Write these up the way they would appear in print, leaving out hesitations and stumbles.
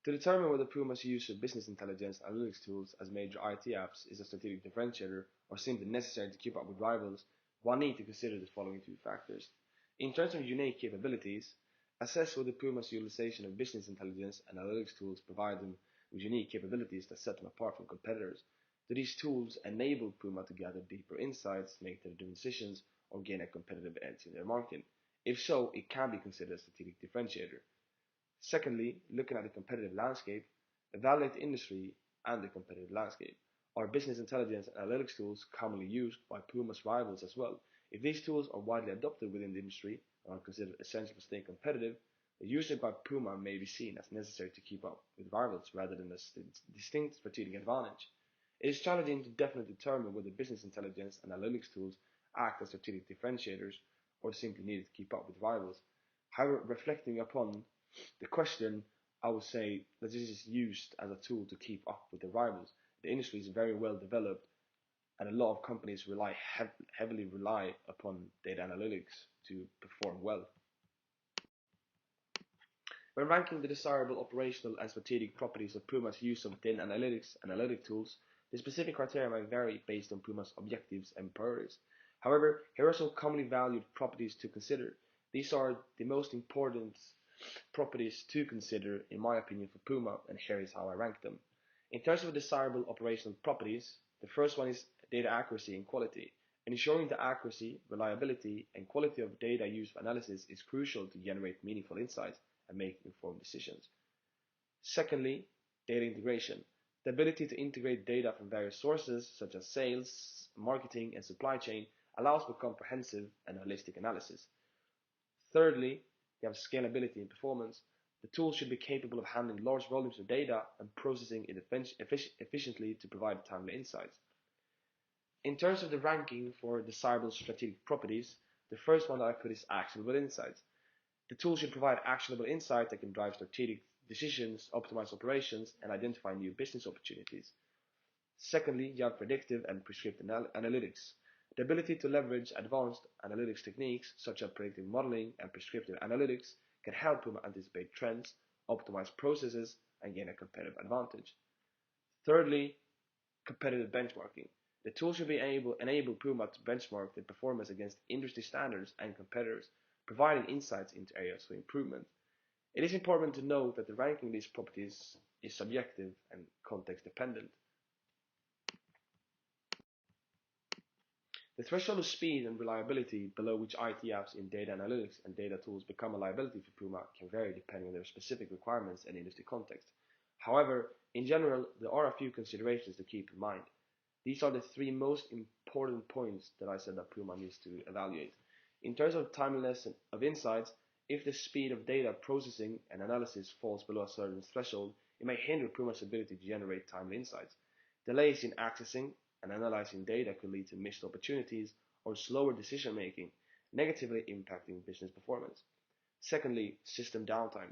To determine whether Puma's use of business intelligence analytics tools as major IT apps is a strategic differentiator or simply necessary to keep up with rivals, one needs to consider the following two factors. In terms of unique capabilities, assess whether Puma's utilization of business intelligence and analytics tools provide them with unique capabilities that set them apart from competitors. Do these tools enable Puma to gather deeper insights, make data-driven decisions, or gain a competitive edge in their market? If so, it can be considered a strategic differentiator. Secondly, looking at the competitive landscape, evaluate the industry and the competitive landscape. Are business intelligence and analytics tools commonly used by Puma's rivals as well? If these tools are widely adopted within the industry and are considered essential for staying competitive, the use by Puma may be seen as necessary to keep up with rivals rather than a distinct strategic advantage. It is challenging to definitely determine whether business intelligence and analytics tools act as strategic differentiators or simply needed to keep up with rivals. However, reflecting upon the question, I would say that this is used as a tool to keep up with the rivals. The industry is very well developed, and a lot of companies heavily rely upon data analytics to perform well. When ranking the desirable operational and strategic properties of Puma's use of data analytics and analytic tools, the specific criteria may vary based on Puma's objectives and priorities. However, here are some commonly valued properties to consider. These are the most important properties to consider, in my opinion, for Puma, and here is how I rank them. In terms of desirable operational properties, the first one is data accuracy and quality. Ensuring the accuracy, reliability, and quality of data used for analysis is crucial to generate meaningful insights and make informed decisions. Secondly, data integration. The ability to integrate data from various sources, such as sales, marketing, and supply chain, allows for comprehensive and holistic analysis. Thirdly, you have scalability and performance. The tool should be capable of handling large volumes of data and processing it efficiently to provide timely insights. In terms of the ranking for desirable strategic properties, the first one that I put is actionable insights. The tool should provide actionable insight that can drive strategic decisions, optimize operations, and identify new business opportunities. Secondly, you have predictive and prescriptive analytics. The ability to leverage advanced analytics techniques such as predictive modeling and prescriptive analytics can help Puma anticipate trends, optimize processes, and gain a competitive advantage. Thirdly, competitive benchmarking. The tool should enable Puma to benchmark the performance against industry standards and competitors, providing insights into areas for improvement. It is important to note that the ranking of these properties is subjective and context dependent. The threshold of speed and reliability below which IT apps in data analytics and data tools become a liability for Puma can vary depending on their specific requirements and industry context. However, in general, there are a few considerations to keep in mind. These are the three most important points that I said that Puma needs to evaluate. In terms of timeliness of insights, if the speed of data processing and analysis falls below a certain threshold, it may hinder Puma's ability to generate timely insights. Delays in accessing and analyzing data could lead to missed opportunities or slower decision making, negatively impacting business performance. Secondly, system downtime.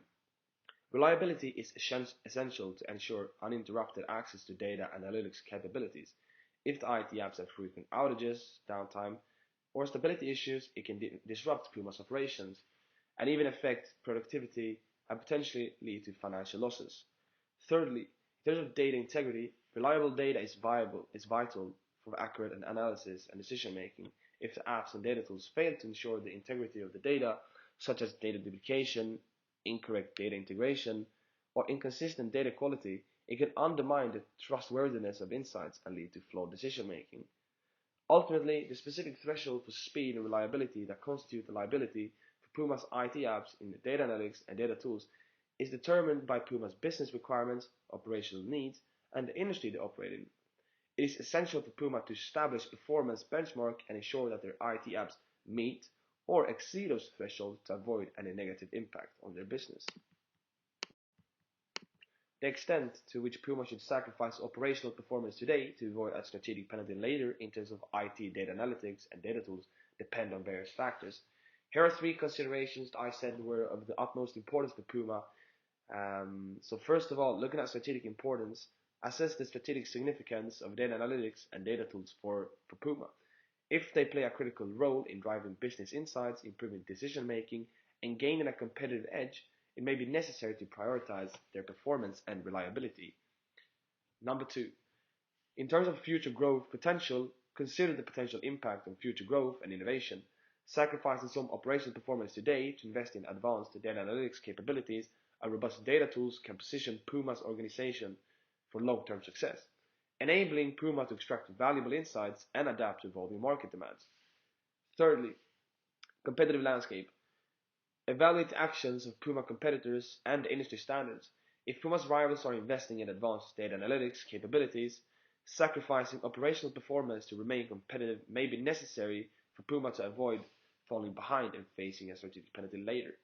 Reliability is essential to ensure uninterrupted access to data analytics capabilities. If the IT apps have frequent outages, downtime, or stability issues, it can disrupt Puma's operations and even affect productivity and potentially lead to financial losses. Thirdly, in terms of data integrity, reliable data is vital for accurate analysis and decision making. If the apps and data tools fail to ensure the integrity of the data, such as data duplication, incorrect data integration, or inconsistent data quality, it can undermine the trustworthiness of insights and lead to flawed decision making. Ultimately, the specific threshold for speed and reliability that constitute the liability for Puma's IT apps in the data analytics and data tools is determined by Puma's business requirements, operational needs, and the industry they operate in. It is essential for Puma to establish performance benchmark and ensure that their IT apps meet or exceed those thresholds to avoid any negative impact on their business. The extent to which Puma should sacrifice operational performance today to avoid a strategic penalty later in terms of IT data analytics and data tools depend on various factors. Here are three considerations that I said were of the utmost importance for Puma. So first of all, looking at strategic importance, assess the strategic significance of data analytics and data tools for Puma. If they play a critical role in driving business insights, improving decision making, and gaining a competitive edge, it may be necessary to prioritize their performance and reliability. Number two, in terms of future growth potential, consider the potential impact on future growth and innovation. Sacrificing some operational performance today to invest in advanced data analytics capabilities and robust data tools can position Puma's organization for long-term success, enabling Puma to extract valuable insights and adapt to evolving market demands. Thirdly, competitive landscape. Evaluate the actions of Puma competitors and industry standards. If Puma's rivals are investing in advanced data analytics capabilities, sacrificing operational performance to remain competitive may be necessary for Puma to avoid falling behind and facing a strategic penalty later.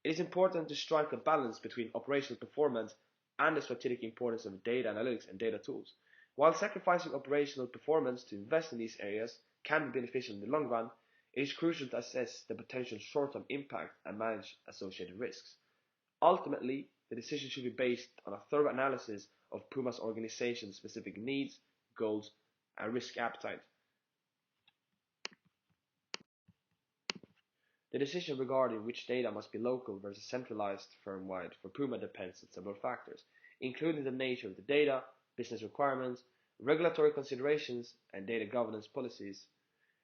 It is important to strike a balance between operational performance and the strategic importance of data analytics and data tools. While sacrificing operational performance to invest in these areas can be beneficial in the long run, it is crucial to assess the potential short-term impact and manage associated risks. Ultimately, the decision should be based on a thorough analysis of Puma's organization's specific needs, goals, and risk appetite. The decision regarding which data must be local versus centralized firm-wide for Puma depends on several factors, including the nature of the data, business requirements, regulatory considerations, and data governance policies.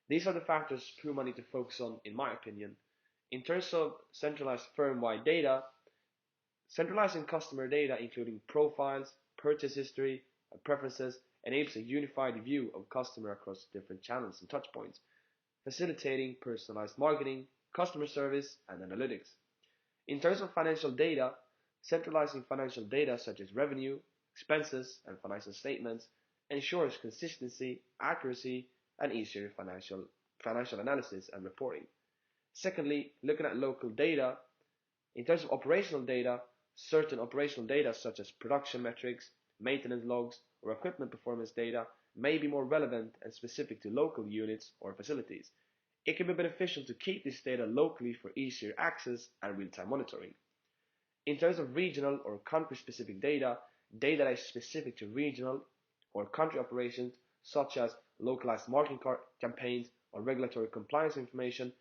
These are the factors Puma need to focus on, in my opinion. In terms of centralized firm-wide data, centralizing customer data, including profiles, purchase history, and preferences, enables a unified view of customer across different channels and touchpoints, facilitating personalized marketing, customer service, and analytics. In terms of financial data, centralizing financial data such as revenue, expenses, and financial statements ensures consistency, accuracy, and easier financial analysis and reporting. Secondly, looking at local data, in terms of operational data, certain operational data such as production metrics, maintenance logs, or equipment performance data may be more relevant and specific to local units or facilities. It can be beneficial to keep this data locally for easier access and real-time monitoring. In terms of regional or country-specific data, data that is specific to regional or country operations, such as localized marketing campaigns or regulatory compliance information,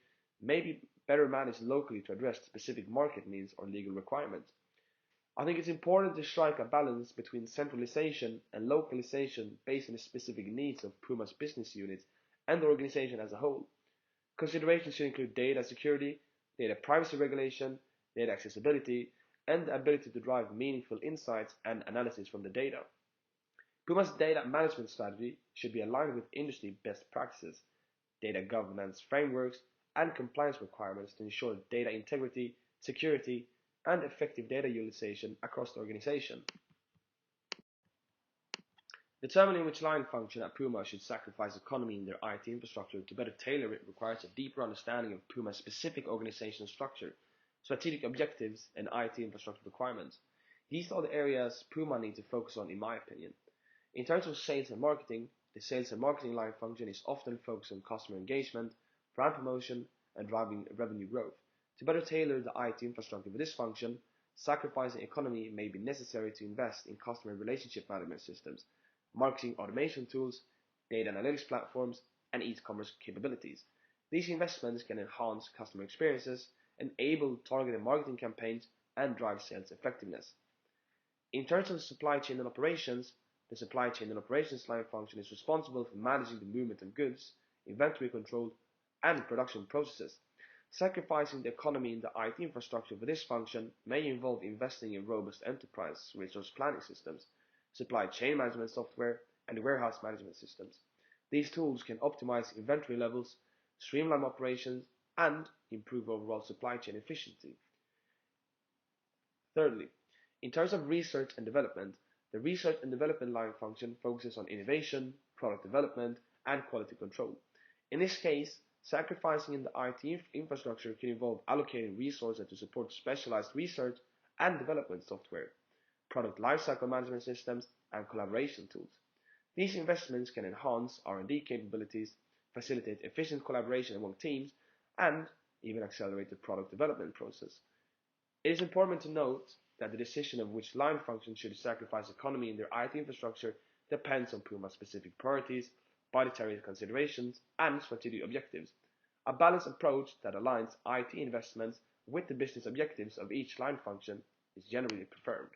may be better managed locally to address specific market needs or legal requirements. I think it's important to strike a balance between centralization and localization based on the specific needs of Puma's business units and the organization as a whole. Considerations should include data security, data privacy regulation, data accessibility, and the ability to drive meaningful insights and analysis from the data. Puma's data management strategy should be aligned with industry best practices, data governance frameworks, and compliance requirements to ensure data integrity, security, and effective data utilization across the organization. Determining which line function at Puma should sacrifice autonomy in their IT infrastructure to better tailor it requires a deeper understanding of Puma's specific organizational structure, strategic objectives, and IT infrastructure requirements. These are the areas Puma needs to focus on, in my opinion. In terms of sales and marketing, the sales and marketing line function is often focused on customer engagement, brand promotion, and driving revenue growth. To better tailor the IT infrastructure for this function, sacrificing economy may be necessary to invest in customer relationship management systems, marketing automation tools, data analytics platforms, and e-commerce capabilities. These investments can enhance customer experiences, enable targeted marketing campaigns, and drive sales effectiveness. In terms of supply chain and operations, the supply chain and operations line function is responsible for managing the movement of goods, inventory control, and production processes. Sacrificing the economy in the IT infrastructure for this function may involve investing in robust enterprise resource planning systems, supply chain management software, and warehouse management systems. These tools can optimize inventory levels, streamline operations, and improve overall supply chain efficiency. Thirdly, in terms of research and development, the research and development line function focuses on innovation, product development, and quality control. In this case, sacrificing in the IT infrastructure can involve allocating resources to support specialized research and development software, product lifecycle management systems, and collaboration tools. These investments can enhance R&D capabilities, facilitate efficient collaboration among teams, and even accelerate the product development process. It is important to note that the decision of which line function should sacrifice economy in their IT infrastructure depends on Puma's specific priorities, budgetary considerations, and strategic objectives. A balanced approach that aligns IT investments with the business objectives of each line function is generally preferred.